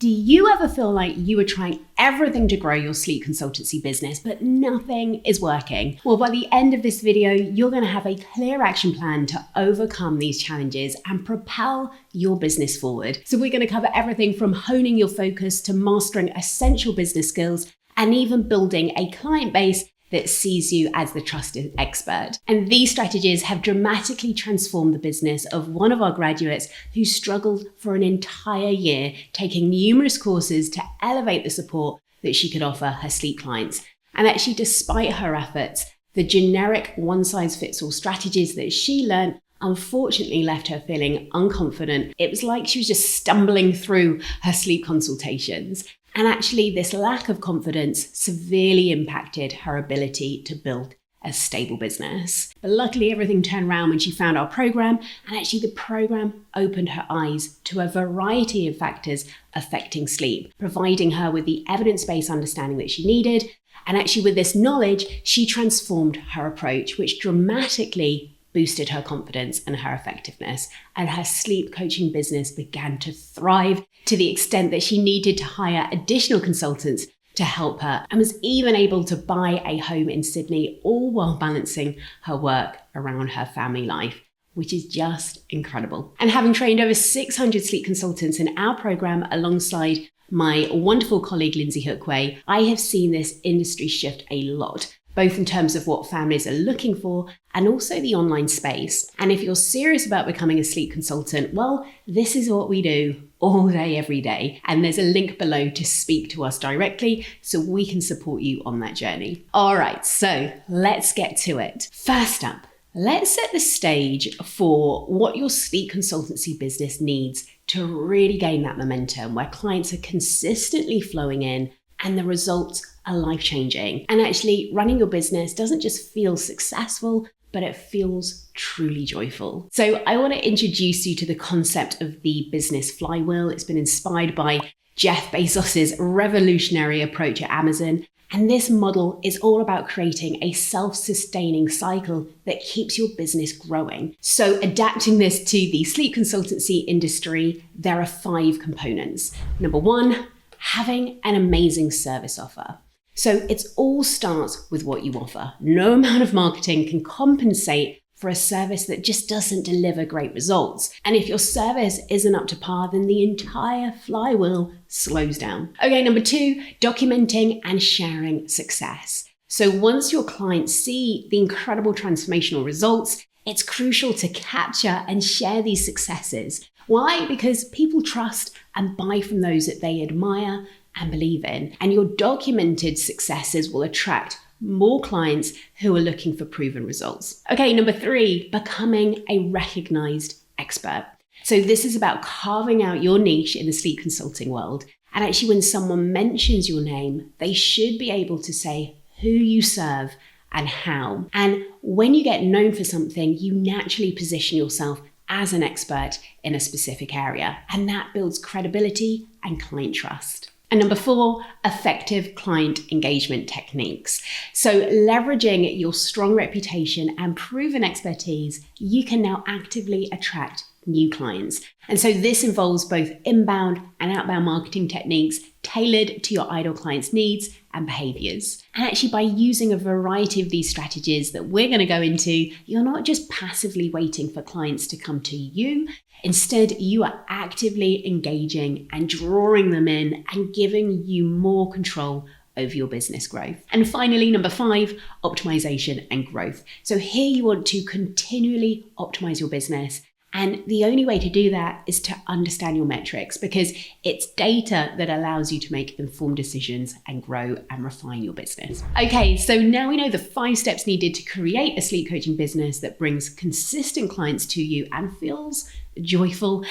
Do you ever feel like you are trying everything to grow your sleep consultancy business, but nothing is working? Well, by the end of this video, you're going to have a clear action plan to overcome these challenges and propel your business forward. So we're going to cover everything from honing your focus to mastering essential business skills and even building a client base that sees you as the trusted expert. And these strategies have dramatically transformed the business of one of our graduates who struggled for an entire year, taking numerous courses to elevate the support that she could offer her sleep clients. And actually, despite her efforts, the generic one-size-fits-all strategies that she learned unfortunately left her feeling unconfident. It was like she was just stumbling through her sleep consultations. And actually, this lack of confidence severely impacted her ability to build a stable business. But luckily, everything turned around when she found our program, and actually the program opened her eyes to a variety of factors affecting sleep, providing her with the evidence-based understanding that she needed. And actually, with this knowledge, she transformed her approach, which dramatically boosted her confidence and her effectiveness, and her sleep coaching business began to thrive to the extent that she needed to hire additional consultants to help her, and was even able to buy a home in Sydney, all while balancing her work around her family life, which is just incredible. And having trained over 600 sleep consultants in our program alongside my wonderful colleague Lindsay Hookway, I have seen this industry shift a lot, both in terms of what families are looking for and also the online space. And if you're serious about becoming a sleep consultant, well, this is what we do all day, every day. And there's a link below to speak to us directly so we can support you on that journey. All right, so let's get to it. First up, let's set the stage for what your sleep consultancy business needs to really gain that momentum, where clients are consistently flowing in and the results are life-changing. And actually, running your business doesn't just feel successful, but it feels truly joyful. So I want to introduce you to the concept of the Business Flywheel. It's been inspired by Jeff Bezos's revolutionary approach at Amazon. And this model is all about creating a self-sustaining cycle that keeps your business growing. So adapting this to the sleep consultancy industry, there are 5 components. Number 1, having an amazing service offer. So it all starts with what you offer. No amount of marketing can compensate for a service that just doesn't deliver great results. And if your service isn't up to par, then the entire flywheel slows down. Okay, number 2, documenting and sharing success. So once your clients see the incredible transformational results, it's crucial to capture and share these successes. Why? Because people trust and buy from those that they admire and believe in. And your documented successes will attract more clients who are looking for proven results. Okay, number 3, becoming a recognized expert. So this is about carving out your niche in the sleep consulting world. And actually, when someone mentions your name, they should be able to say who you serve and how. And when you get known for something, you naturally position yourself as an expert in a specific area. And that builds credibility and client trust. And number 4, effective client engagement techniques. So leveraging your strong reputation and proven expertise, you can now actively attract new clients. And so this involves both inbound and outbound marketing techniques tailored to your ideal clients' needs and behaviors. And actually, by using a variety of these strategies that we're going to go into, you're not just passively waiting for clients to come to you. Instead, you are actively engaging and drawing them in and giving you more control over your business growth. And finally, number 5, optimization and growth. So here you want to continually optimize your business. And the only way to do that is to understand your metrics, because it's data that allows you to make informed decisions and grow and refine your business. Okay, so now we know the 5 steps needed to create a sleep coaching business that brings consistent clients to you and feels joyful.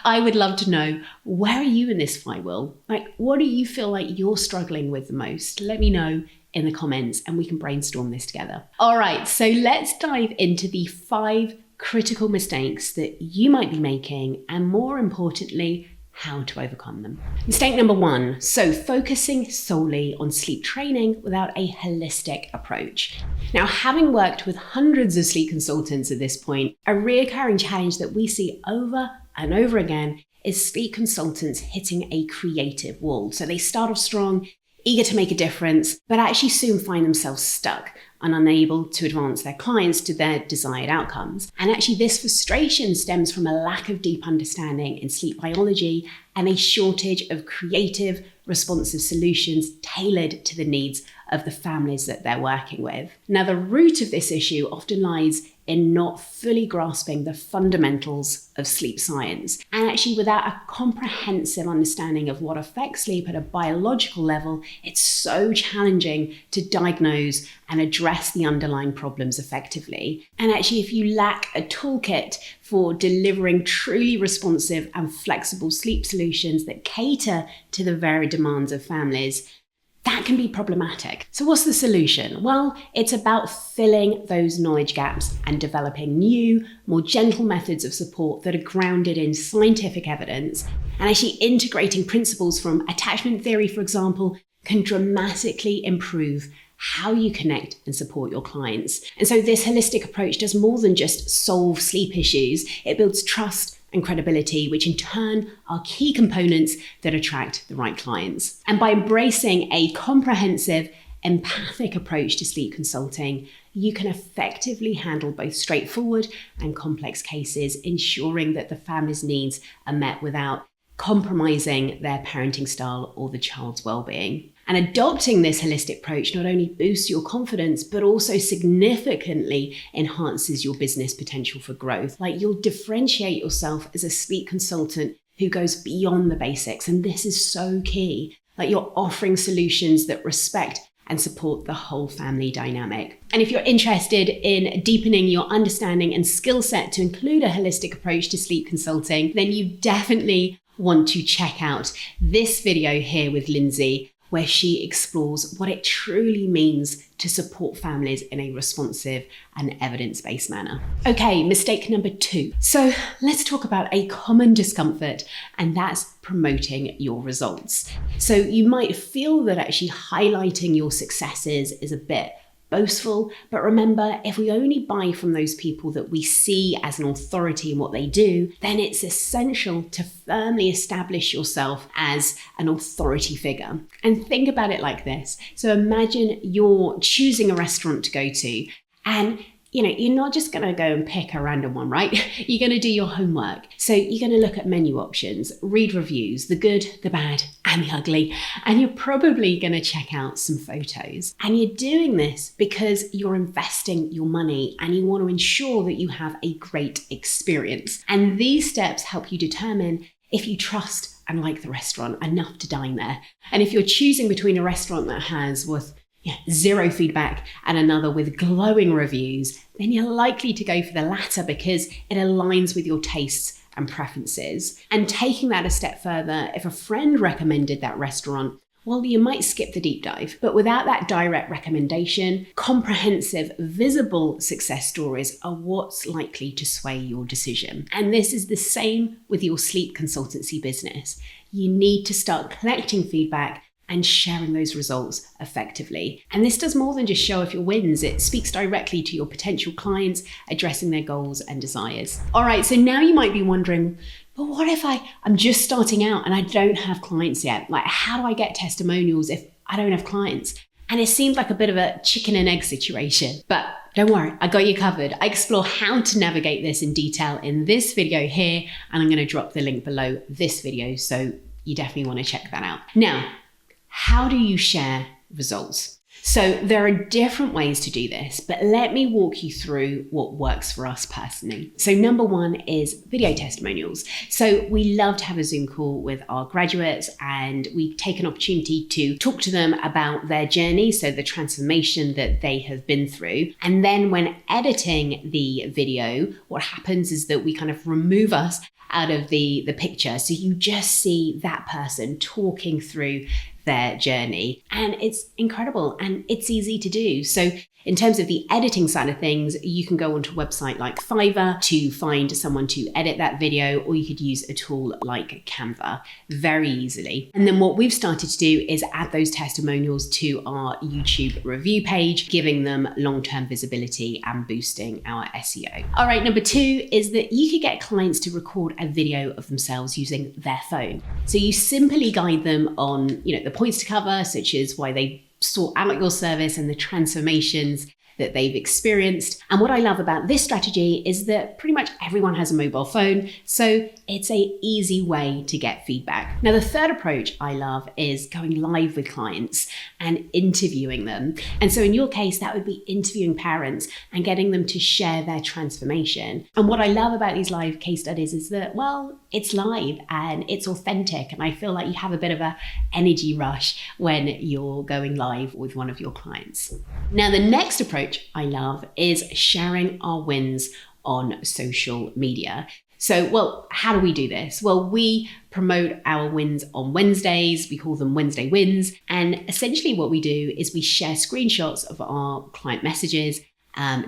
I would love to know, where are you in this flywheel? Like, what do you feel like you're struggling with the most? Let me know in the comments and we can brainstorm this together. All right, so let's dive into the 5 critical mistakes that you might be making, and more importantly, how to overcome them. Mistake number 1, so focusing solely on sleep training without a holistic approach. Now, having worked with hundreds of sleep consultants at this point, a recurring challenge that we see over and over again is sleep consultants hitting a creative wall. So they start off strong, eager to make a difference, but actually soon find themselves stuck and unable to advance their clients to their desired outcomes. And actually this frustration stems from a lack of deep understanding in sleep biology and a shortage of creative, responsive solutions tailored to the needs of the families that they're working with. Now, the root of this issue often lies in not fully grasping the fundamentals of sleep science. And actually, without a comprehensive understanding of what affects sleep at a biological level, it's so challenging to diagnose and address the underlying problems effectively. And actually, if you lack a toolkit for delivering truly responsive and flexible sleep solutions that cater to the varied demands of families, that can be problematic. So what's the solution? Well, it's about filling those knowledge gaps and developing new, more gentle methods of support that are grounded in scientific evidence. And actually integrating principles from attachment theory, for example, can dramatically improve how you connect and support your clients. And so this holistic approach does more than just solve sleep issues. It builds trust and credibility, which in turn are key components that attract the right clients. And by embracing a comprehensive, empathic approach to sleep consulting, you can effectively handle both straightforward and complex cases, ensuring that the family's needs are met without compromising their parenting style or the child's well-being. And adopting this holistic approach not only boosts your confidence, but also significantly enhances your business potential for growth. Like, you'll differentiate yourself as a sleep consultant who goes beyond the basics. And this is so key. Like, you're offering solutions that respect and support the whole family dynamic. And if you're interested in deepening your understanding and skill set to include a holistic approach to sleep consulting, then you definitely want to check out this video here with Lindsay, where she explores what it truly means to support families in a responsive and evidence-based manner. Okay, mistake number 2. So let's talk about a common discomfort, and that's promoting your results. So you might feel that actually highlighting your successes is a bit boastful, but remember, if we only buy from those people that we see as an authority in what they do, then it's essential to firmly establish yourself as an authority figure. And think about it like this. So imagine you're choosing a restaurant to go to, and you're not just going to go and pick a random one, right? You're going to do your homework. So you're going to look at menu options, read reviews, the good, the bad, and the ugly. And you're probably going to check out some photos. And you're doing this because you're investing your money and you want to ensure that you have a great experience. And these steps help you determine if you trust and like the restaurant enough to dine there. And if you're choosing between a restaurant that has zero feedback and another with glowing reviews, then you're likely to go for the latter because it aligns with your tastes and preferences. And taking that a step further, if a friend recommended that restaurant, well, you might skip the deep dive. But without that direct recommendation, comprehensive, visible success stories are what's likely to sway your decision. And this is the same with your sleep consultancy business. You need to start collecting feedback and sharing those results effectively. And this does more than just show off your wins. It speaks directly to your potential clients, addressing their goals and desires. All right, so now you might be wondering, but what if I'm just starting out and I don't have clients yet? Like, how do I get testimonials if I don't have clients? And it seemed like a bit of a chicken and egg situation, but don't worry, I got you covered. I explore how to navigate this in detail in this video here, and I'm gonna drop the link below this video, so you definitely wanna check that out. Now, how do you share results? So there are different ways to do this, but let me walk you through what works for us personally. So number 1 is video testimonials. So we love to have a Zoom call with our graduates, and we take an opportunity to talk to them about their journey, so the transformation that they have been through. And then when editing the video, what happens is that we kind of remove us out of the picture. So you just see that person talking through their journey, and it's incredible and it's easy to do. So In terms of the editing side of things, you can go onto a website like Fiverr to find someone to edit that video, or you could use a tool like Canva very easily. And then what we've started to do is add those testimonials to our YouTube review page, giving them long-term visibility and boosting our SEO. All right, number 2 is that you could get clients to record a video of themselves using their phone. So you simply guide them on, the points to cover, such as why they sought out your service and the transformations that they've experienced. And what I love about this strategy is that pretty much everyone has a mobile phone, so it's an easy way to get feedback. Now, the third approach I love is going live with clients and interviewing them. And so in your case, that would be interviewing parents and getting them to share their transformation. And what I love about these live case studies is that, well, it's live and it's authentic. And I feel like you have a bit of an energy rush when you're going live with one of your clients. Now, the next approach I love is sharing our wins on social media. So, well, how do we do this? Well, we promote our wins on Wednesdays. We call them Wednesday wins. And essentially what we do is we share screenshots of our client messages,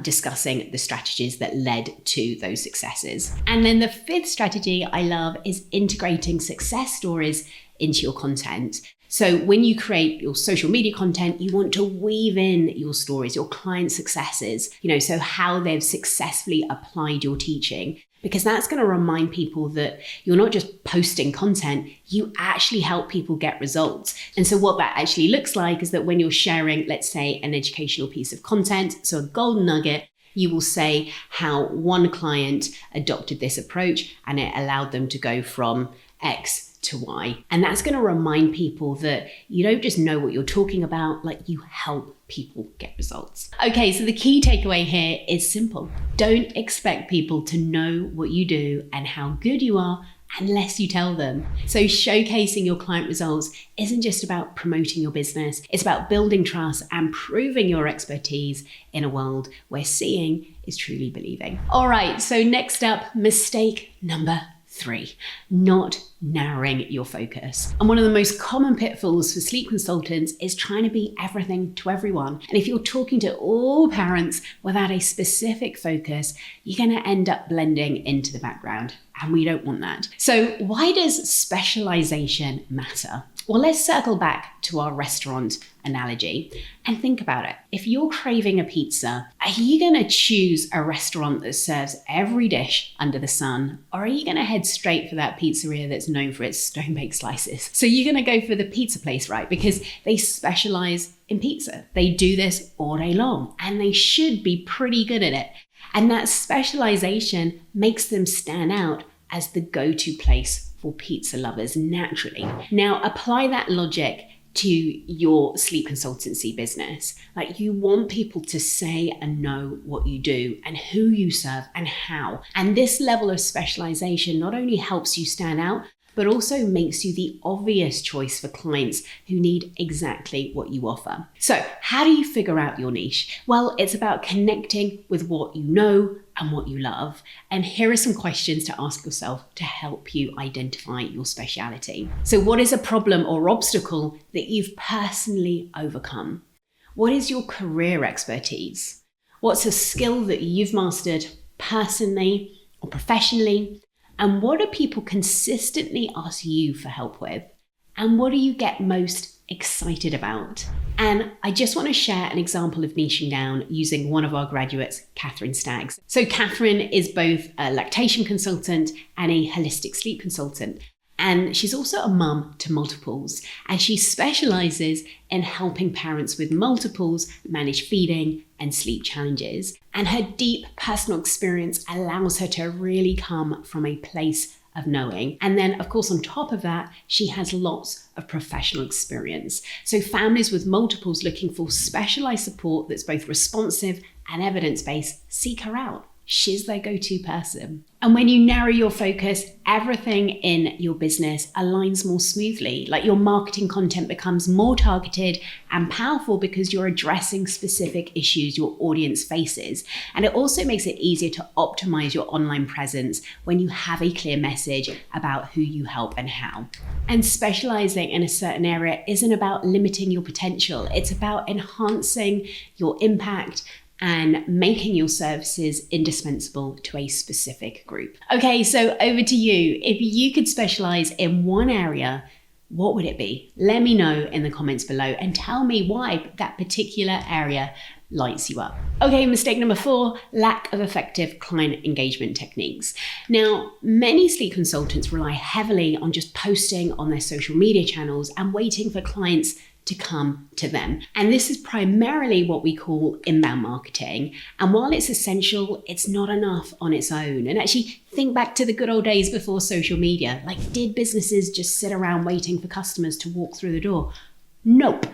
discussing the strategies that led to those successes. And then the fifth strategy I love is integrating success stories into your content. So when you create your social media content, you want to weave in your stories, your client successes, so how they've successfully applied your teaching, because that's going to remind people that you're not just posting content, you actually help people get results. And so what that actually looks like is that when you're sharing, let's say, an educational piece of content, so a golden nugget, you will say how one client adopted this approach and it allowed them to go from X to Y. And that's going to remind people that you don't just know what you're talking about, like you help people get results. Okay, so the key takeaway here is simple. Don't expect people to know what you do and how good you are unless you tell them. So showcasing your client results isn't just about promoting your business, it's about building trust and proving your expertise in a world where seeing is truly believing. All right, so next up, mistake number 3, not narrowing your focus. And one of the most common pitfalls for sleep consultants is trying to be everything to everyone. And if you're talking to all parents without a specific focus, you're going to end up blending into the background. And we don't want that. So why does specialization matter? Well, let's circle back to our restaurant analogy and think about it. If you're craving a pizza, are you going to choose a restaurant that serves every dish under the sun? Or are you going to head straight for that pizzeria that's known for its stone-baked slices? So you're going to go for the pizza place, right? Because they specialize in pizza. They do this all day long and they should be pretty good at it. And that specialization makes them stand out as the go-to place for pizza lovers naturally. Now, apply that logic to your sleep consultancy business. Like, you want people to say and know what you do and who you serve and how. And this level of specialization not only helps you stand out, but also makes you the obvious choice for clients who need exactly what you offer. So how do you figure out your niche? Well, it's about connecting with what you know and what you love. And here are some questions to ask yourself to help you identify your speciality. So what is a problem or obstacle that you've personally overcome? What is your career expertise? What's a skill that you've mastered personally or professionally? And what do people consistently ask you for help with? And what do you get most excited about? And I just want to share an example of niching down using one of our graduates, Catherine Staggs. So Catherine is both a lactation consultant and a holistic sleep consultant. And she's also a mum to multiples, and she specializes in helping parents with multiples manage feeding and sleep challenges. And her deep personal experience allows her to really come from a place of knowing. And then, of course, on top of that, she has lots of professional experience. So families with multiples looking for specialized support that's both responsive and evidence-based seek her out. she's their go-to person. And when you narrow your focus, everything in your business aligns more smoothly. Like your marketing content becomes more targeted and powerful because you're addressing specific issues your audience faces. And it also makes it easier to optimize your online presence when you have a clear message about who you help and how. And specializing in a certain area isn't about limiting your potential. It's about enhancing your impact and making your services indispensable to a specific group. Okay, so over to you. If you could specialize in one area, what would it be? Let me know in the comments below and tell me why that particular area lights you up. Okay, mistake number 4, lack of effective client engagement techniques. Now, many sleep consultants rely heavily on just posting on their social media channels and waiting for clients to come to them. And this is primarily what we call inbound marketing. And while it's essential, it's not enough on its own. And actually think back to the good old days before social media. Like, did businesses just sit around waiting for customers to walk through the door? Nope.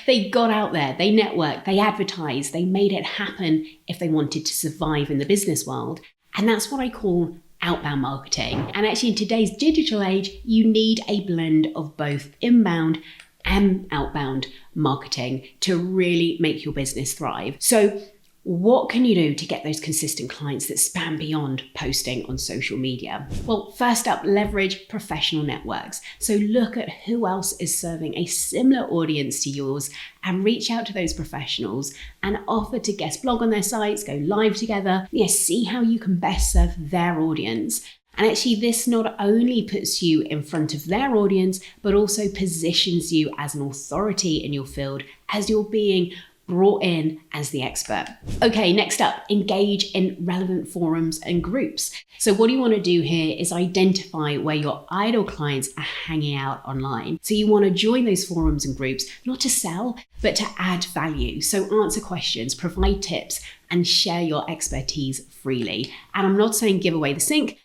They got out there, they networked, they advertised, they made it happen if they wanted to survive in the business world. And that's what I call outbound marketing. And actually in today's digital age, you need a blend of both inbound and outbound marketing to really make your business thrive. So what can you do to get those consistent clients that span beyond posting on social media? Well, first up, leverage professional networks. So look at who else is serving a similar audience to yours and reach out to those professionals and offer to guest blog on their sites, go live together. See how you can best serve their audience. And actually, this not only puts you in front of their audience, but also positions you as an authority in your field as you're being brought in as the expert. Okay, next up, engage in relevant forums and groups. So what you want to do here is identify where your ideal clients are hanging out online. So you want to join those forums and groups, not to sell, but to add value. So answer questions, provide tips, and share your expertise freely. And I'm not saying give away the sink,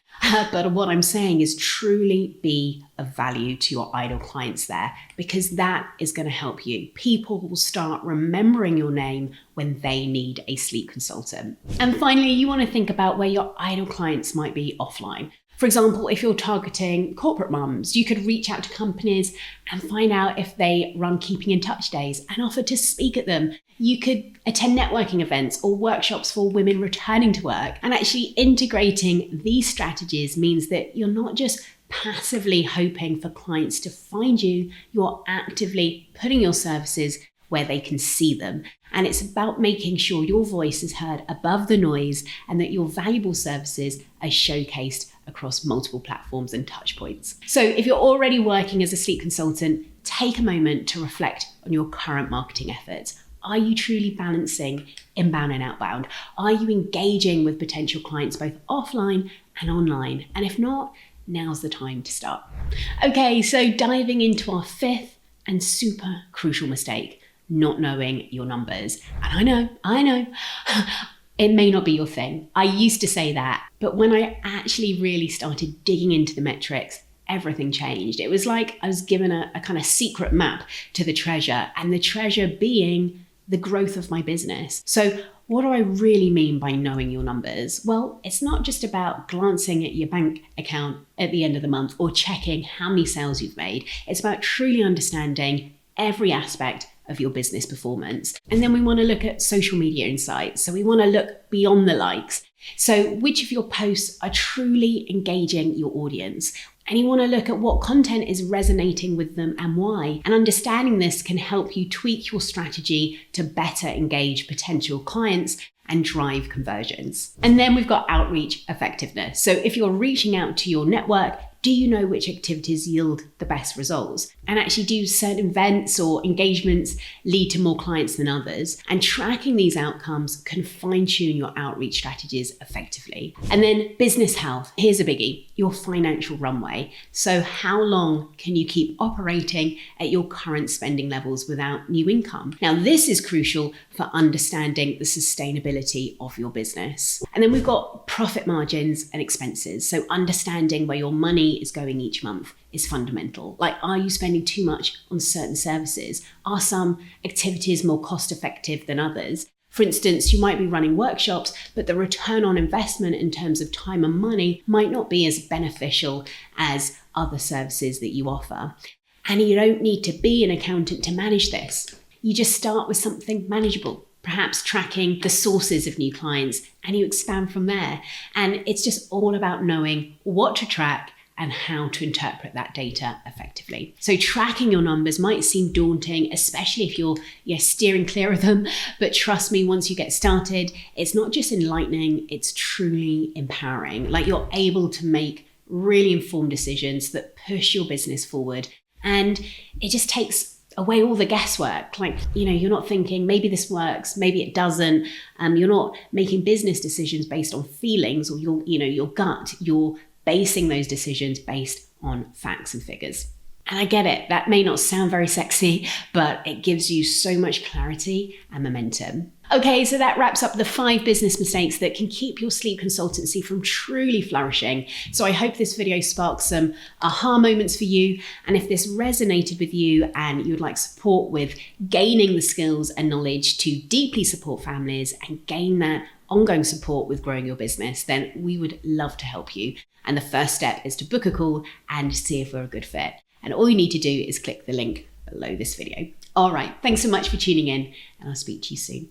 but what I'm saying is truly be of value to your ideal clients there, because that is going to help you. People will start remembering your name when they need a sleep consultant. And finally, you want to think about where your ideal clients might be offline. For example, if you're targeting corporate mums, you could reach out to companies and find out if they run keeping in touch days and offer to speak at them. You could attend networking events or workshops for women returning to work. And actually integrating these strategies means that you're not just passively hoping for clients to find you, you're actively putting your services where they can see them. And it's about making sure your voice is heard above the noise and that your valuable services are showcased across multiple platforms and touch points. So if you're already working as a sleep consultant, take a moment to reflect on your current marketing efforts. Are you truly balancing inbound and outbound? Are you engaging with potential clients both offline and online? And if not, now's the time to start. Okay, so diving into our 5th and super crucial mistake, not knowing your numbers. And I know, it may not be your thing. I used to say that, but when I actually really started digging into the metrics, everything changed. It was like I was given a kind of secret map to the treasure, and the treasure being the growth of my business. So what do I really mean by knowing your numbers? Well, it's not just about glancing at your bank account at the end of the month or checking how many sales you've made. It's about truly understanding every aspect of your business performance. And then we want to look at social media insights. So we want to look beyond the likes. So which of your posts are truly engaging your audience? And you want to look at what content is resonating with them and why. And understanding this can help you tweak your strategy to better engage potential clients and drive conversions. And then we've got outreach effectiveness. So if you're reaching out to your network, do you know which activities yield the best results? And actually, do certain events or engagements lead to more clients than others? And tracking these outcomes can fine-tune your outreach strategies effectively. And then business health. Here's a biggie, your financial runway. So how long can you keep operating at your current spending levels without new income? Now, this is crucial for understanding the sustainability of your business. And then we've got profit margins and expenses. So understanding where your money is going each month is fundamental. Like, are you spending too much on certain services? Are some activities more cost effective than others? For instance, you might be running workshops, but the return on investment in terms of time and money might not be as beneficial as other services that you offer. And you don't need to be an accountant to manage this. You just start with something manageable, perhaps tracking the sources of new clients, and you expand from there. And it's just all about knowing what to track and how to interpret that data effectively. So tracking your numbers might seem daunting, especially if you're steering clear of them. But trust me, once you get started, it's not just enlightening, it's truly empowering. Like, you're able to make really informed decisions that push your business forward. And it just takes away all the guesswork. Like, you're not thinking, maybe this works, maybe it doesn't. You're not making business decisions based on feelings or your gut. You're basing those decisions based on facts and figures. And I get it, that may not sound very sexy, but it gives you so much clarity and momentum. Okay, so that wraps up the 5 business mistakes that can keep your sleep consultancy from truly flourishing. So I hope this video sparks some aha moments for you. And if this resonated with you and you would like support with gaining the skills and knowledge to deeply support families and gain that ongoing support with growing your business, then we would love to help you. And the first step is to book a call and see if we're a good fit. And all you need to do is click the link below this video. All right, thanks so much for tuning in, and I'll speak to you soon.